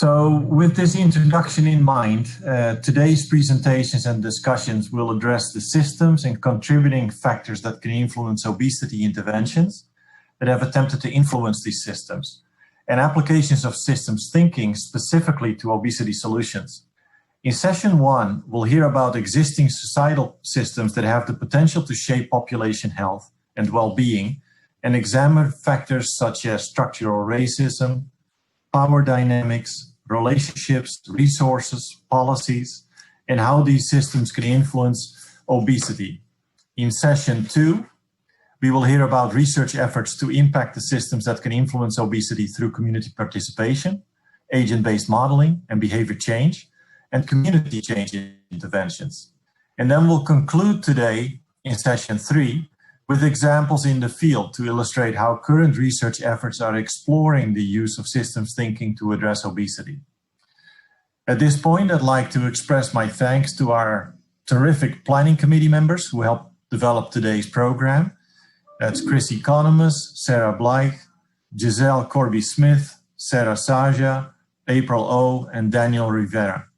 So with this introduction in mind, today's presentations and discussions will address the systems and contributing factors that can influence obesity interventions that have attempted to influence these systems, and applications of systems thinking specifically to obesity solutions. In session 1, we'll hear about existing societal systems that have the potential to shape population health and well-being, and examine factors such as structural racism, power dynamics, relationships, resources, policies, and how these systems can influence obesity. In session 2, we will hear about research efforts to impact the systems that can influence obesity through community participation, agent-based modeling and behavior change, and community change interventions. And then we'll conclude today in session 3 with examples in the field to illustrate how current research efforts are exploring the use of systems thinking to address obesity. At this point, I'd like to express my thanks to our terrific planning committee members who helped develop today's program. That's Chris Economos, Sarah Blythe, Giselle Corby-Smith, Sarah Saja, April O, and Daniel Rivera.